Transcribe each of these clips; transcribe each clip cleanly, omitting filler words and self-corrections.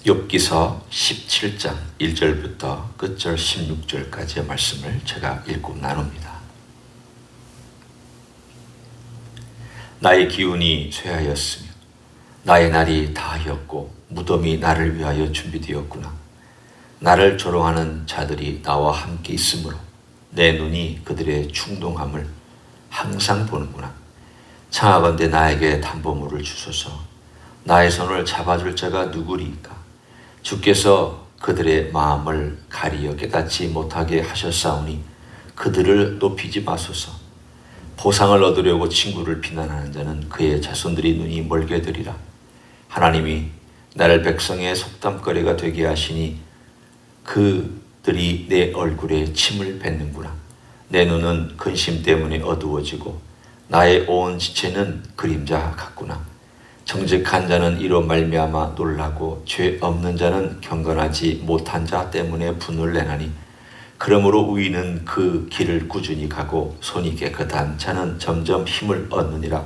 욥기서 17장 1절부터 끝절 16절까지의 말씀을 제가 읽고 나눕니다. 나의 기운이 쇠하였으며 나의 날이 다하였고 무덤이 나를 위하여 준비되었구나. 나를 조롱하는 자들이 나와 함께 있으므로 내 눈이 그들의 충동함을 항상 보는구나. 청하건대 나에게 담보물을 주소서. 나의 손을 잡아줄 자가 누구리이까? 주께서 그들의 마음을 가리어 깨닫지 못하게 하셨사오니 그들을 높이지 마소서. 보상을 얻으려고 친구를 비난하는 자는 그의 자손들이 눈이 멀게 되리라. 하나님이 나를 백성의 속담거리가 되게 하시니 그들이 내 얼굴에 침을 뱉는구나. 내 눈은 근심 때문에 어두워지고 나의 온 지체는 그림자 같구나. 정직한 자는 이로 말미암아 놀라고 죄 없는 자는 경건하지 못한 자 때문에 분을 내나니 그러므로 의인은 그 길을 꾸준히 가고 손이 깨끗한 자는 점점 힘을 얻느니라.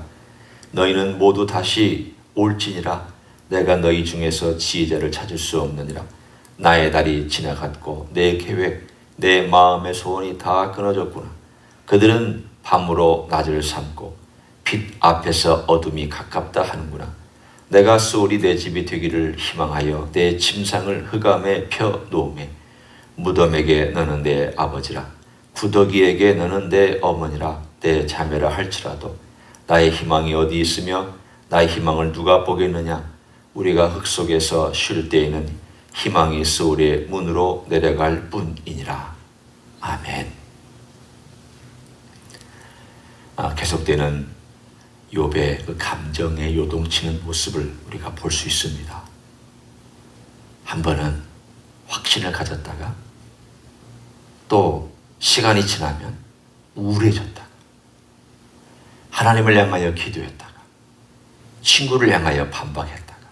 너희는 모두 다시 올지니라. 내가 너희 중에서 지혜자를 찾을 수 없느니라. 나의 달이 지나갔고 내 계획 내 마음의 소원이 다 끊어졌구나. 그들은 밤으로 낮을 삼고 빛 앞에서 어둠이 가깝다 하는구나. 내가 소홀히 내 집이 되기를 희망하여 내 침상을 흑암에 펴 놓으매 무덤에게 너는 내 아버지라 구더기에게 너는 내 어머니라 내 자매라 할지라도 나의 희망이 어디 있으며 나의 희망을 누가 보겠느냐. 우리가 흙 속에서 쉴 때에는 희망이 소홀의 문으로 내려갈 뿐이니라. 아멘. 계속되는 욥의 그 감정에 요동치는 모습을 우리가 볼 수 있습니다. 한 번은 확신을 가졌다가 또 시간이 지나면 우울해졌다가 하나님을 향하여 기도했다가 친구를 향하여 반박했다가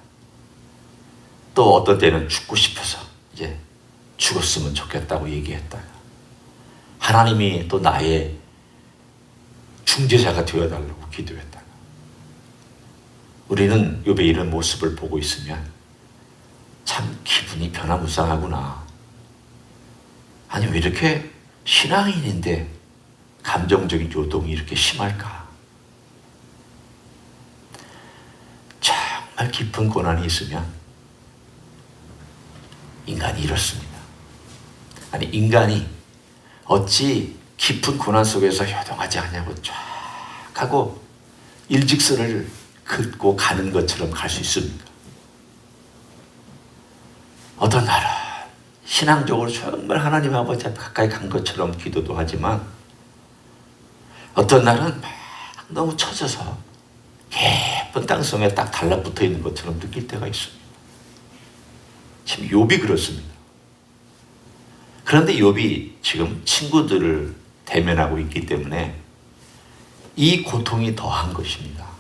또 어떤 때는 죽고 싶어서 이제 죽었으면 좋겠다고 얘기했다가 하나님이 또 나의 중재자가 되어달라고 기도했다가 우리는 욥의 이런 모습을 보고 있으면 참 기분이 변화무쌍하구나. 아니 왜 이렇게 신앙인인데 감정적인 요동이 이렇게 심할까? 정말 깊은 고난이 있으면 인간이 이렇습니다. 아니 인간이 어찌 깊은 고난 속에서 요동하지 않냐고 쫙 하고 일직선을 긋고 가는 것처럼 갈 수 있습니까? 어떤 날은 신앙적으로 정말 하나님 아버지 앞에 가까이 간 것처럼 기도도 하지만 어떤 날은 막 너무 처져서 깊은 땅속에 딱 달라붙어 있는 것처럼 느낄 때가 있습니다. 지금 욥이 그렇습니다. 그런데 욥이 지금 친구들을 대면하고 있기 때문에 이 고통이 더한 것입니다.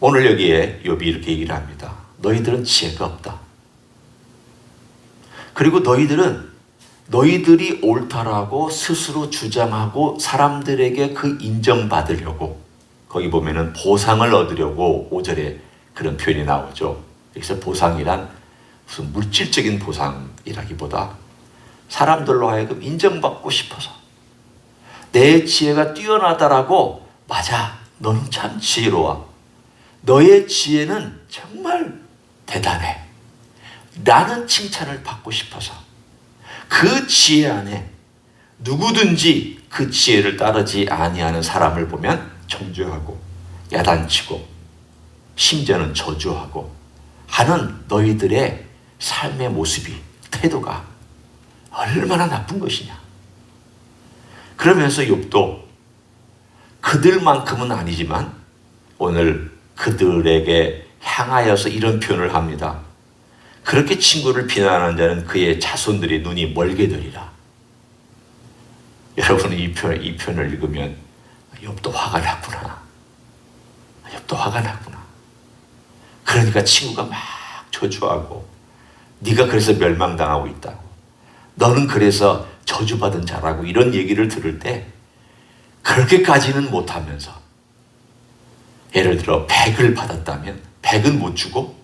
오늘 여기에 욥이 이렇게 얘기를 합니다. 너희들은 지혜가 없다. 그리고 너희들이 옳다라고 스스로 주장하고 사람들에게 그 인정받으려고 거기 보면은 보상을 얻으려고 5절에 그런 표현이 나오죠. 그래서 보상이란 무슨 물질적인 보상이라기보다 사람들로 하여금 인정받고 싶어서 내 지혜가 뛰어나다라고 맞아 너는 참 지혜로워 너의 지혜는 정말 대단해 라는 칭찬을 받고 싶어서 그 지혜 안에 누구든지 그 지혜를 따르지 아니하는 사람을 보면 정죄하고 야단치고 심지어는 저주하고 하는 너희들의 삶의 모습이 태도가 얼마나 나쁜 것이냐. 그러면서 욥도 그들만큼은 아니지만 오늘 그들에게 향하여서 이런 표현을 합니다. 그렇게 친구를 비난하는 자는 그의 자손들의 눈이 멀게 되리라. 여러분은 이 표현을 읽으면 욥도 화가 났구나. 욥도 화가 났구나. 그러니까 친구가 막 저주하고 네가 그래서 멸망당하고 있다고. 너는 그래서 저주받은 자라고 이런 얘기를 들을 때 그렇게까지는 못하면서 예를 들어 100을 받았다면 100은 못 주고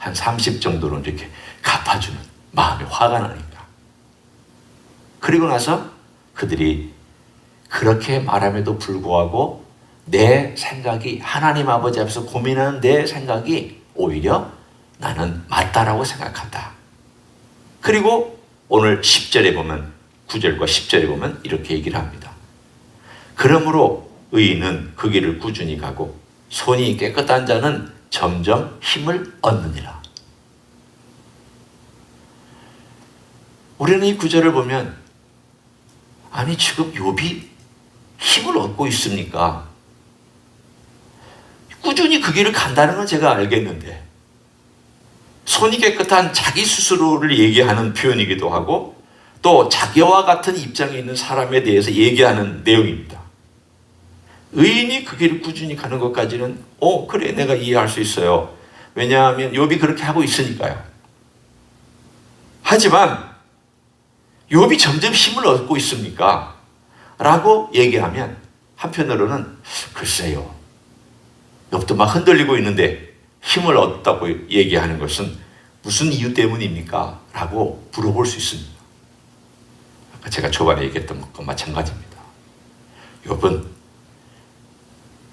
한 30 정도로 이렇게 갚아주는 마음에 화가 나니까. 그리고 나서 그들이 그렇게 말함에도 불구하고 내 생각이 하나님 아버지 앞에서 고민하는 내 생각이 오히려 나는 맞다라고 생각한다. 그리고 오늘 10절에 보면 9절과 10절에 보면 이렇게 얘기를 합니다. 그러므로 의인은 그 길을 꾸준히 가고 손이 깨끗한 자는 점점 힘을 얻느니라. 우리는 이 구절을 보면 아니 지금 욥이 힘을 얻고 있습니까? 꾸준히 그 길을 간다는 건 제가 알겠는데 손이 깨끗한 자기 스스로를 얘기하는 표현이기도 하고 또 자기와 같은 입장에 있는 사람에 대해서 얘기하는 내용입니다. 의인이 그 길을 꾸준히 가는 것까지는 그래 내가 이해할 수 있어요. 왜냐하면 욥이 그렇게 하고 있으니까요. 하지만 욥이 점점 힘을 얻고 있습니까? 라고 얘기하면 한편으로는 글쎄요. 욥도 막 흔들리고 있는데 힘을 얻었다고 얘기하는 것은 무슨 이유 때문입니까? 라고 물어볼 수 있습니다. 제가 초반에 얘기했던 것과 마찬가지입니다. 욥은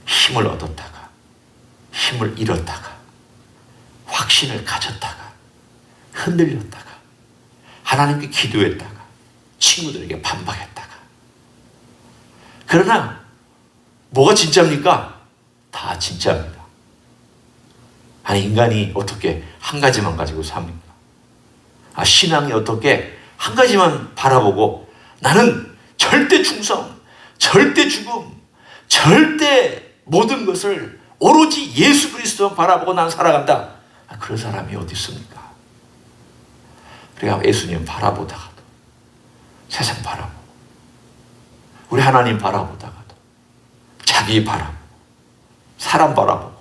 힘을 얻었다가 힘을 잃었다가 확신을 가졌다가 흔들렸다가 하나님께 기도했다가 친구들에게 반박했다가 그러나 뭐가 진짜입니까? 다 진짜입니다. 아니 인간이 어떻게 한 가지만 가지고 삽니까? 신앙이 어떻게 한 가지만 바라보고 나는 절대 충성, 절대 죽음, 절대 모든 것을 오로지 예수 그리스도만 바라보고 난 살아간다. 그런 사람이 어디 있습니까? 우리가 예수님 바라보다가도 세상 바라보고 우리 하나님 바라보다가도 자기 바라보고 사람 바라보고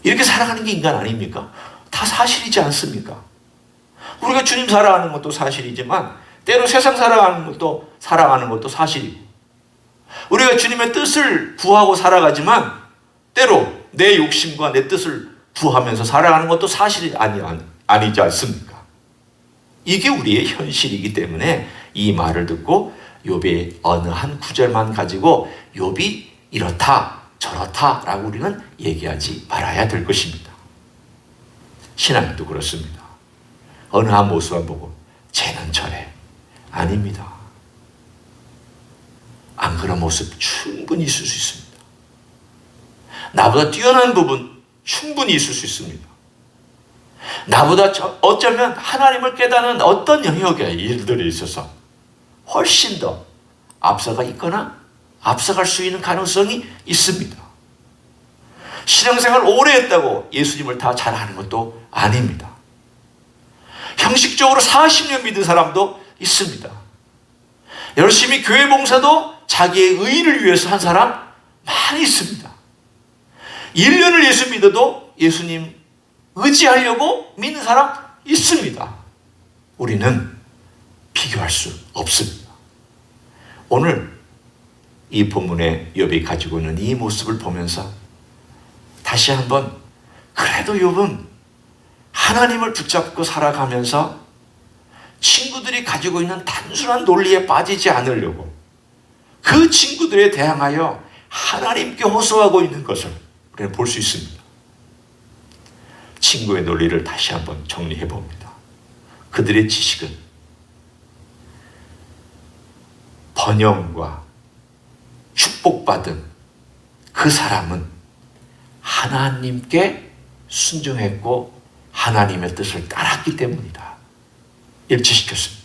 이렇게 살아가는 게 인간 아닙니까? 다 사실이지 않습니까? 우리가 주님 살아가는 것도 사실이지만 때로 세상 살아가는 것도 사실이고 우리가 주님의 뜻을 구하고 살아가지만 때로 내 욕심과 내 뜻을 구하면서 살아가는 것도 사실이 아니지 않습니까? 이게 우리의 현실이기 때문에 이 말을 듣고 욥의 어느 한 구절만 가지고 욥이 이렇다 저렇다라고 우리는 얘기하지 말아야 될 것입니다. 신앙도 그렇습니다. 어느 한 모습만 보고 쟤는 저래. 아닙니다. 안 그런 모습 충분히 있을 수 있습니다. 나보다 뛰어난 부분 충분히 있을 수 있습니다. 나보다 어쩌면 하나님을 깨닫는 어떤 영역의 일들에 있어서 훨씬 더 앞서가 있거나 앞서갈 수 있는 가능성이 있습니다. 신앙생활 오래 했다고 예수님을 다 잘하는 것도 아닙니다. 형식적으로 40년 믿은 사람도 있습니다. 열심히 교회 봉사도 자기의 의의를 위해서 한 사람 많이 있습니다. 1년을 예수 믿어도 예수님 의지하려고 믿는 사람 있습니다. 우리는 비교할 수 없습니다. 오늘 이 본문의 욥이 가지고 있는 이 모습을 보면서 다시 한번 그래도 욥은 하나님을 붙잡고 살아가면서 친구들이 가지고 있는 단순한 논리에 빠지지 않으려고 그 친구들에 대항하여 하나님께 호소하고 있는 것을 우리는 볼 수 있습니다. 친구의 논리를 다시 한번 정리해 봅니다. 그들의 지식은 번영과 축복받은 그 사람은 하나님께 순종했고 하나님의 뜻을 따랐기 때문이다. 일치시켰습니다.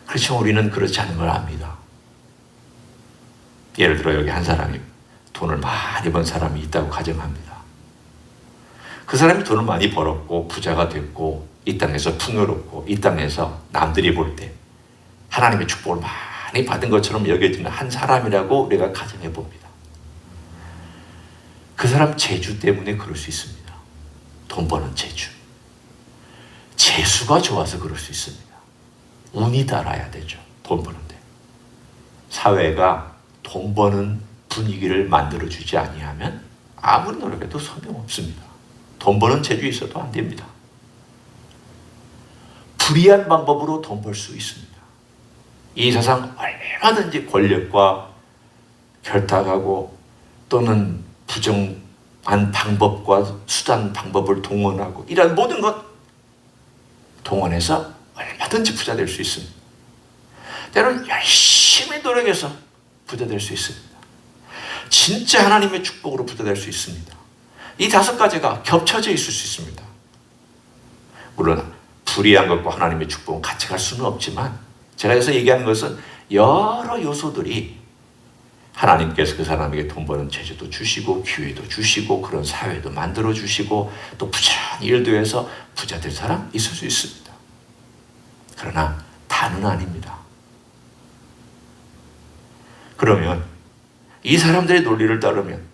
그렇지만 우리는 그렇지 않은 걸 압니다. 예를 들어 여기 한 사람이 돈을 많이 번 사람이 있다고 가정합니다. 그 사람이 돈을 많이 벌었고 부자가 됐고 이 땅에서 풍요롭고 이 땅에서 남들이 볼 때 하나님의 축복을 많이 받은 것처럼 여겨지는 한 사람이라고 우리가 가정해 봅니다. 그 사람 재주 때문에 그럴 수 있습니다. 돈 버는 재주. 재수가 좋아서 그럴 수 있습니다. 운이 달아야 되죠. 돈 버는데. 사회가 돈 버는 분위기를 만들어주지 아니하면 아무리 노력해도 소용없습니다. 돈 버는 재주 있어도 안 됩니다. 불의한 방법으로 돈 벌 수 있습니다. 이 세상 얼마든지 권력과 결탁하고 또는 부정한 방법과 수단 방법을 동원하고 이런 모든 것 동원해서 얼마든지 부자 될 수 있습니다. 때로는 열심히 노력해서 부자 될 수 있습니다. 진짜 하나님의 축복으로 부자 될 수 있습니다. 이 5가지가 겹쳐져 있을 수 있습니다. 물론 불의한 것과 하나님의 축복은 같이 갈 수는 없지만 제가 여기서 얘기하는 것은 여러 요소들이 하나님께서 그 사람에게 돈 버는 재주도 주시고 기회도 주시고 그런 사회도 만들어 주시고 또 부지런히 일도 해서 부자 될 사람 있을 수 있습니다. 그러나 다는 아닙니다. 그러면 이 사람들의 논리를 따르면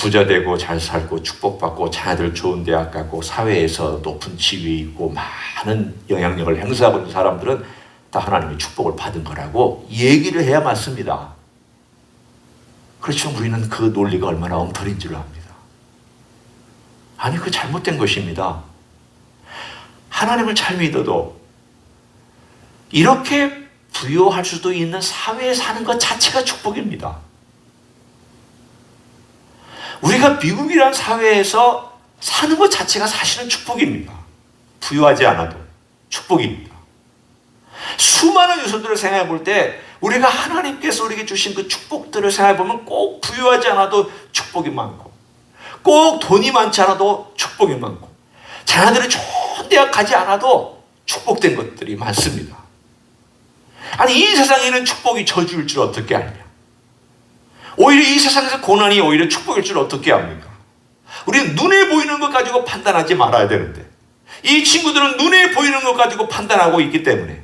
부자 되고 잘 살고 축복받고 자녀들 좋은 대학 가고 사회에서 높은 지위에 있고 많은 영향력을 행사하고 있는 사람들은 다 하나님의 축복을 받은 거라고 얘기를 해야 맞습니다. 그렇지만 우리는 그 논리가 얼마나 엉터리인 줄 압니다. 아니, 그 잘못된 것입니다. 하나님을 잘 믿어도 이렇게 부유할 수도 있는 사회에 사는 것 자체가 축복입니다. 우리가 미국이라는 사회에서 사는 것 자체가 사실은 축복입니다. 부유하지 않아도 축복입니다. 수많은 요소들을 생각해 볼 때 우리가 하나님께서 우리에게 주신 그 축복들을 생각해 보면 꼭 부유하지 않아도 축복이 많고 꼭 돈이 많지 않아도 축복이 많고 자녀들이 좋은 대학 가지 않아도 축복된 것들이 많습니다. 아니, 이 세상에는 축복이 저주일 줄 어떻게 알냐? 오히려 이 세상에서 고난이 오히려 축복일 줄 어떻게 압니까? 우리는 눈에 보이는 것 가지고 판단하지 말아야 되는데 이 친구들은 눈에 보이는 것 가지고 판단하고 있기 때문에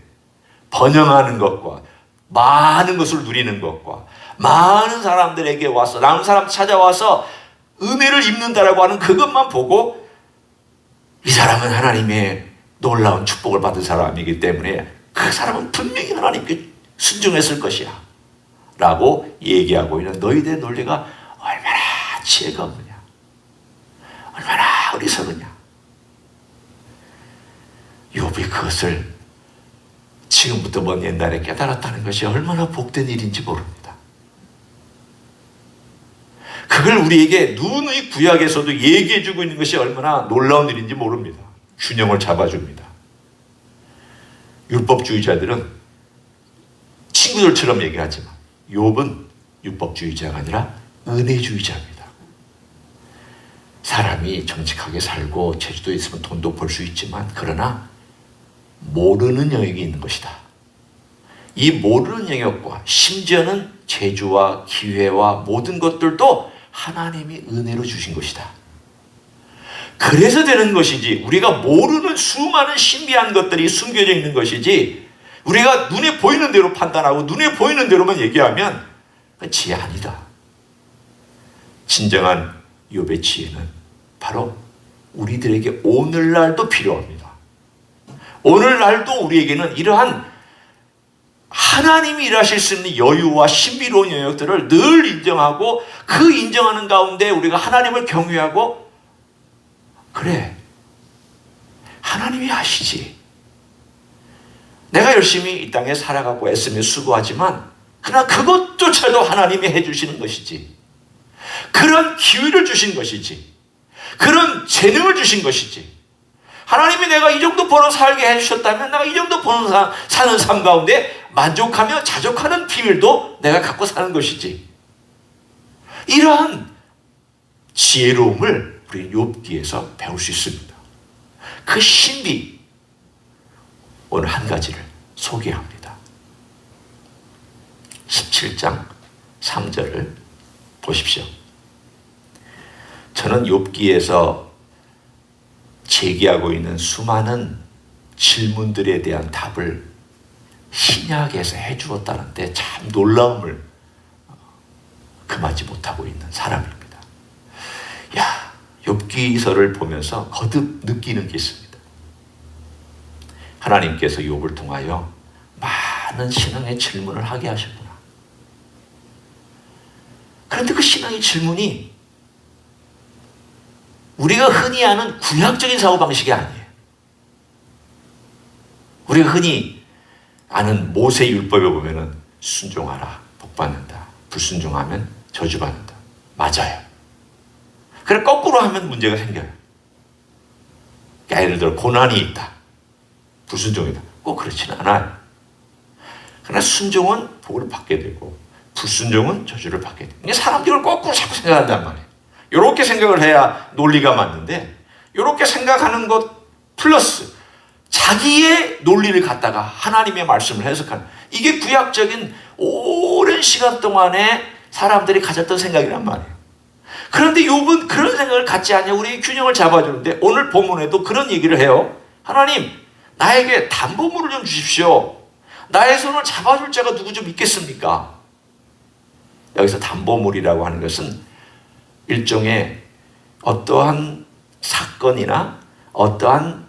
번영하는 것과 많은 것을 누리는 것과 많은 사람들에게 와서 남은 사람 찾아와서 은혜를 입는다라고 하는 그것만 보고 이 사람은 하나님의 놀라운 축복을 받은 사람이기 때문에 그 사람은 분명히 하나님께 순종했을 것이야 라고 얘기하고 있는 너희들의 논리가 얼마나 지혜가 없느냐, 얼마나 어리석으냐. 욥이 그것을 지금부터 먼 옛날에 깨달았다는 것이 얼마나 복된 일인지 모릅니다. 그걸 우리에게 누누이 구약에서도 얘기해주고 있는 것이 얼마나 놀라운 일인지 모릅니다. 균형을 잡아줍니다. 율법주의자들은 친구들처럼 얘기하지만 욥은 율법주의자가 아니라 은혜주의자입니다. 사람이 정직하게 살고 재주도 있으면 돈도 벌 수 있지만 그러나 모르는 영역이 있는 것이다. 이 모르는 영역과 심지어는 재주와 기회와 모든 것들도 하나님이 은혜로 주신 것이다. 그래서 되는 것이지 우리가 모르는 수많은 신비한 것들이 숨겨져 있는 것이지 우리가 눈에 보이는 대로 판단하고 눈에 보이는 대로만 얘기하면 그건 지혜 아니다. 진정한 욥의 지혜는 바로 우리들에게 오늘날도 필요합니다. 오늘날도 우리에게는 이러한 하나님이 일하실 수 있는 여유와 신비로운 영역들을 늘 인정하고 그 인정하는 가운데 우리가 하나님을 경외하고 그래, 하나님이 하시지. 내가 열심히 이 땅에 살아가고 애쓰며 수고하지만 그러나 그것조차도 하나님이 해주시는 것이지. 그런 기회를 주신 것이지. 그런 재능을 주신 것이지. 하나님이 내가 이 정도 벌어 살게 해주셨다면 내가 이 정도 사는 삶 가운데 만족하며 자족하는 비밀도 내가 갖고 사는 것이지. 이러한 지혜로움을 우리 욥기에서 배울 수 있습니다. 그 신비 오늘 한 가지를 소개합니다. 17장 3절을 보십시오. 저는 욥기에서 제기하고 있는 수많은 질문들에 대한 답을 신약에서 해주었다는데 참 놀라움을 금하지 못하고 있는 사람입니다. 야, 욥기서를 보면서 거듭 느끼는 게 있습니다. 하나님께서 욥을 통하여 많은 신앙의 질문을 하게 하셨구나. 그런데 그 신앙의 질문이 우리가 흔히 아는 구약적인 사고방식이 아니에요. 우리가 흔히 아는 모세 율법에 보면은 순종하라, 복받는다. 불순종하면 저주받는다. 맞아요. 그래 거꾸로 하면 문제가 생겨요. 그러니까 예를 들어 고난이 있다. 불순종이다. 꼭 그렇지는 않아요. 그러나 순종은 복을 받게 되고 불순종은 저주를 받게 돼요. 사람들을 거꾸로 자꾸 생각한단 말이에요. 이렇게 생각을 해야 논리가 맞는데 이렇게 생각하는 것 플러스 자기의 논리를 갖다가 하나님의 말씀을 해석하는, 이게 구약적인 오랜 시간 동안에 사람들이 가졌던 생각이란 말이에요. 그런데 욥은 그런 생각을 갖지 않냐, 우리의 균형을 잡아주는데 오늘 본문에도 그런 얘기를 해요. 하나님, 나에게 담보물을 좀 주십시오. 나의 손을 잡아줄 자가 누구 좀 있겠습니까? 여기서 담보물이라고 하는 것은 일종의 어떠한 사건이나 어떠한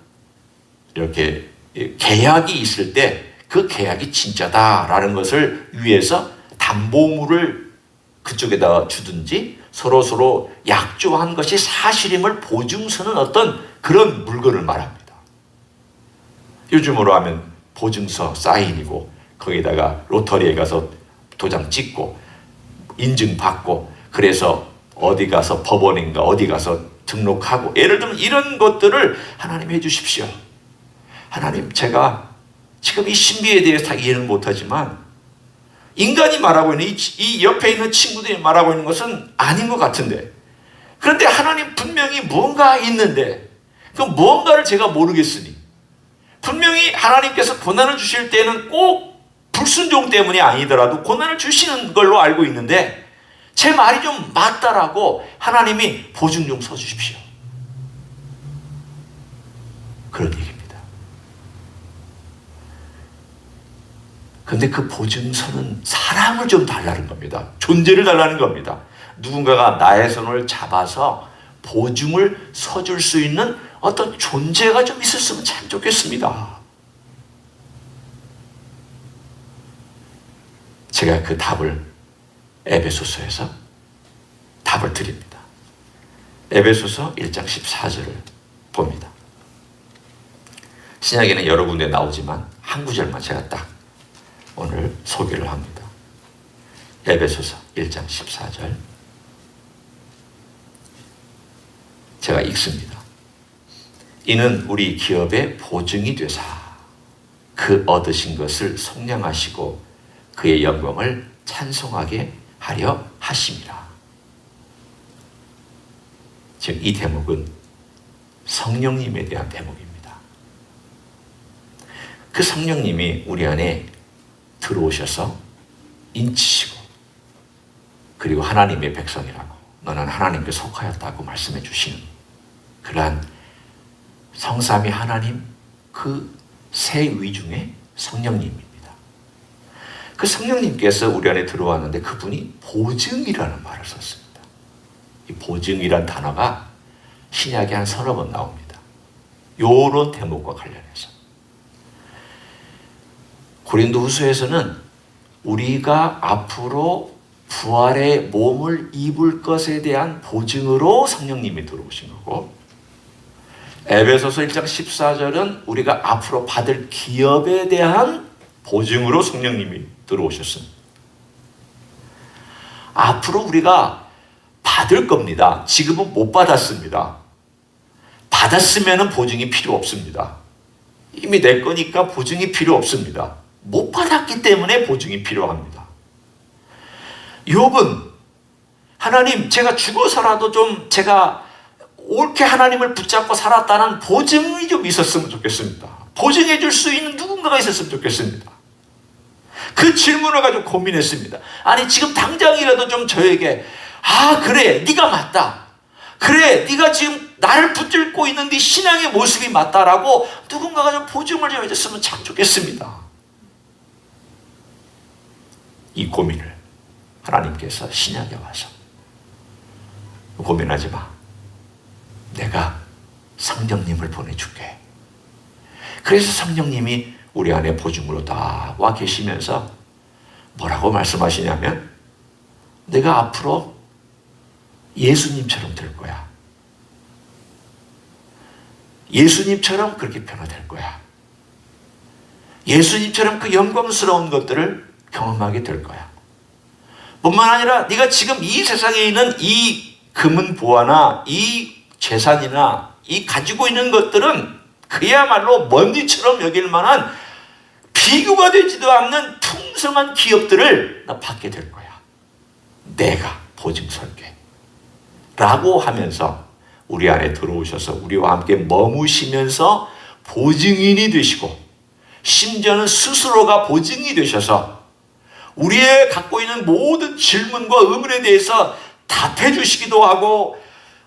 이렇게 계약이 있을 때 그 계약이 진짜다라는 것을 위해서 담보물을 그쪽에다가 주든지 서로 약조한 것이 사실임을 보증서는 어떤 그런 물건을 말합니다. 요즘으로 하면 보증서 사인이고 거기다가 로터리에 가서 도장 찍고 인증받고 그래서 어디 가서 법원인가 어디 가서 등록하고, 예를 들면 이런 것들을 하나님 해주십시오. 하나님, 제가 지금 이 신비에 대해서 다 이해는 못하지만 인간이 말하고 있는 이 옆에 있는 친구들이 말하고 있는 것은 아닌 것 같은데, 그런데 하나님 분명히 뭔가 있는데 그 뭔가를 제가 모르겠으니, 분명히 하나님께서 고난을 주실 때는 꼭 불순종 때문이 아니더라도 고난을 주시는 걸로 알고 있는데 제 말이 좀 맞다라고 하나님이 보증 좀 서주십시오. 그런 얘기입니다. 그런데 그 보증서는 사람을 좀 달라는 겁니다. 존재를 달라는 겁니다. 누군가가 나의 손을 잡아서 보증을 서줄 수 있는 어떤 존재가 좀 있었으면 참 좋겠습니다. 제가 그 답을 에베소서에서 답을 드립니다. 에베소서 1장 14절을 봅니다. 신약에는 여러 군데 나오지만 한 구절만 제가 딱 오늘 소개를 합니다. 에베소서 1장 14절 제가 읽습니다. 이는 우리 기업의 보증이 되사 그 얻으신 것을 속량하시고 그의 영광을 찬송하게 하려 하심이라. 지금 이 대목은 성령님에 대한 대목입니다. 그 성령님이 우리 안에 들어오셔서 인치시고 그리고 하나님의 백성이라고, 너는 하나님께 속하였다고 말씀해 주시는 그러한 성삼위 하나님 그 세 위중의 성령님입니다. 그 성령님께서 우리 안에 들어왔는데 그분이 보증이라는 말을 썼습니다. 이 보증이란 단어가 신약에 한 서너 번 나옵니다. 요런 대목과 관련해서. 고린도후서에서는 우리가 앞으로 부활의 몸을 입을 것에 대한 보증으로 성령님이 들어오신 거고, 에베소서 1장 14절은 우리가 앞으로 받을 기업에 대한 보증으로 성령님이 들어오셨습니다. 앞으로 우리가 받을 겁니다. 지금은 못 받았습니다. 받았으면 보증이 필요 없습니다. 이미 내 거니까 보증이 필요 없습니다. 못 받았기 때문에 보증이 필요합니다. 욥은 하나님, 제가 죽어서라도 좀 제가 옳게 하나님을 붙잡고 살았다는 보증이 좀 있었으면 좋겠습니다. 보증해 줄 수 있는 누군가가 있었으면 좋겠습니다. 그 질문을 가지고 고민했습니다. 아니 지금 당장이라도 좀 저에게 그래 네가 맞다. 그래 네가 지금 나를 붙들고 있는 네 신앙의 모습이 맞다라고 누군가가 좀 보증을 좀 해줬으면 참 좋겠습니다. 이 고민을 하나님께서 신약에 와서 고민하지 마. 내가 성령님을 보내줄게. 그래서 성령님이 우리 안에 보증으로 다 와 계시면서 뭐라고 말씀하시냐면 내가 앞으로 예수님처럼 될 거야. 예수님처럼 그렇게 변화될 거야. 예수님처럼 그 영광스러운 것들을 경험하게 될 거야. 뿐만 아니라 네가 지금 이 세상에 있는 이 금은 보화나 이 재산이나 이 가지고 있는 것들은 그야말로 먼지처럼 여길 만한 비교가 되지도 않는 풍성한 기업들을 나 받게 될 거야. 내가 보증 설계 라고 하면서 우리 안에 들어오셔서 우리와 함께 머무시면서 보증인이 되시고, 심지어는 스스로가 보증이 되셔서 우리의 갖고 있는 모든 질문과 의문에 대해서 답해 주시기도 하고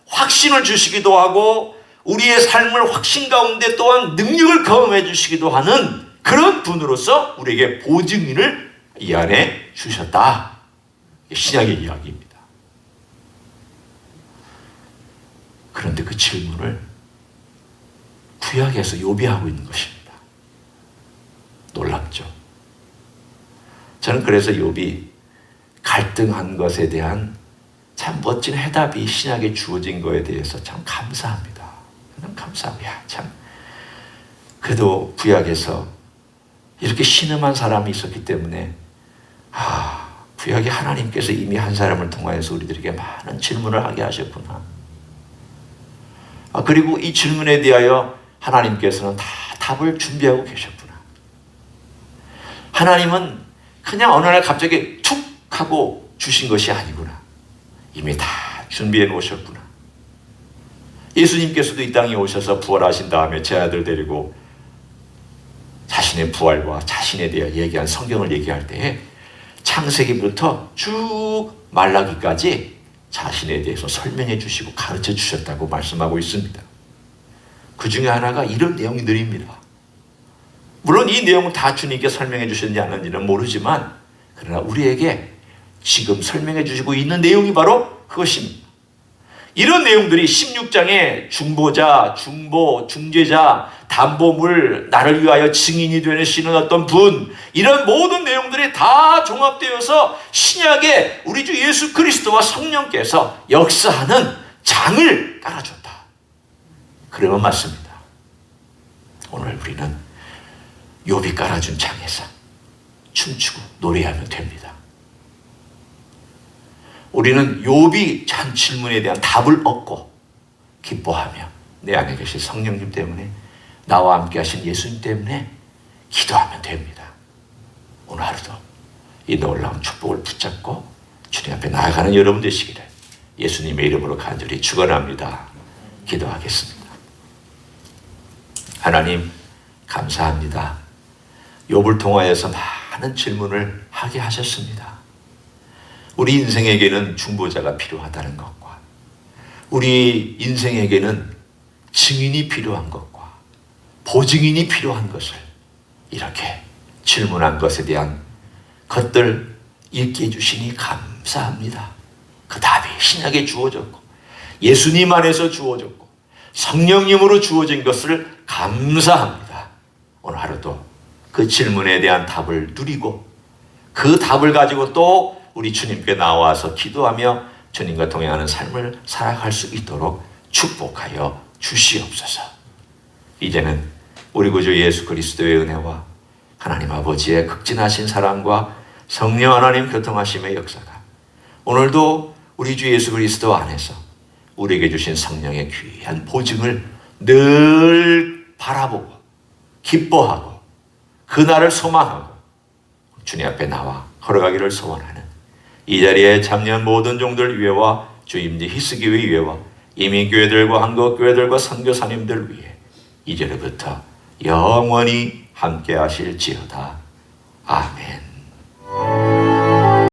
확신을 주시기도 하고 우리의 삶을 확신 가운데 또한 능력을 경험해 주시기도 하는 그런 분으로서 우리에게 보증인을 이 안에 주셨다. 신약의 이야기입니다. 그런데 그 질문을 구약에서 욥이 하고 있는 것입니다. 놀랍죠? 저는 그래서 욥이 갈등한 것에 대한 참 멋진 해답이 신약에 주어진 것에 대해서 참 감사합니다. 저는 감사하고, 참 그래도 구약에서 이렇게 신음한 사람이 있었기 때문에 구약에 하나님께서 이미 한 사람을 통하여서 우리들에게 많은 질문을 하게 하셨구나. 그리고 이 질문에 대하여 하나님께서는 다 답을 준비하고 계셨구나. 하나님은 그냥 어느 날 갑자기 툭 하고 주신 것이 아니구나. 이미 다 준비해 놓으셨구나. 예수님께서도 이 땅에 오셔서 부활하신 다음에 제 아들 데리고 자신의 부활과 자신에 대해 얘기한 성경을 얘기할 때에 창세기부터 쭉 말라기까지 자신에 대해서 설명해 주시고 가르쳐 주셨다고 말씀하고 있습니다. 그 중에 하나가 이런 내용들입니다. 물론 이 내용은 다 주님께 설명해 주셨는지 아닌지는 모르지만, 그러나 우리에게 지금 설명해 주시고 있는 내용이 바로 그것입니다. 이런 내용들이 16장에 중보자, 중보, 중재자, 담보물, 나를 위하여 증인이 되시는 어떤 분, 이런 모든 내용들이 다 종합되어서 신약에 우리 주 예수 그리스도와 성령께서 역사하는 장을 깔아줬다. 그러면 맞습니다. 오늘 우리는 욥이 깔아준 장에서 춤추고 노래하면 됩니다. 우리는 욥이 한 질문에 대한 답을 얻고 기뻐하며 내 안에 계신 성령님 때문에, 나와 함께 하신 예수님 때문에 기도하면 됩니다. 오늘 하루도 이 놀라운 축복을 붙잡고 주님 앞에 나아가는 여러분 되시기를 예수님의 이름으로 간절히 축원합니다. 기도하겠습니다. 하나님 감사합니다. 욥을 통하여서 많은 질문을 하게 하셨습니다. 우리 인생에게는 중보자가 필요하다는 것과 우리 인생에게는 증인이 필요한 것과 보증인이 필요한 것을 이렇게 질문한 것에 대한 것들 읽게 해주시니 감사합니다. 그 답이 신약에 주어졌고 예수님 안에서 주어졌고 성령님으로 주어진 것을 감사합니다. 오늘 하루도 그 질문에 대한 답을 누리고 그 답을 가지고 또 우리 주님께 나와서 기도하며 주님과 동행하는 삶을 살아갈 수 있도록 축복하여 주시옵소서. 이제는 우리 구주 예수 그리스도의 은혜와 하나님 아버지의 극진하신 사랑과 성령 하나님 교통하심의 역사가 오늘도 우리 주 예수 그리스도 안에서 우리에게 주신 성령의 귀한 보증을 늘 바라보고 기뻐하고 그날을 소망하고 주님 앞에 나와 걸어가기를 소원하는 이 자리에 참여한 모든 종들 위에와 주임지 히스기회 위에와 이민교회들과 한국교회들과 선교사님들 위해 이제로부터 영원히 함께 하실지어다. 아멘.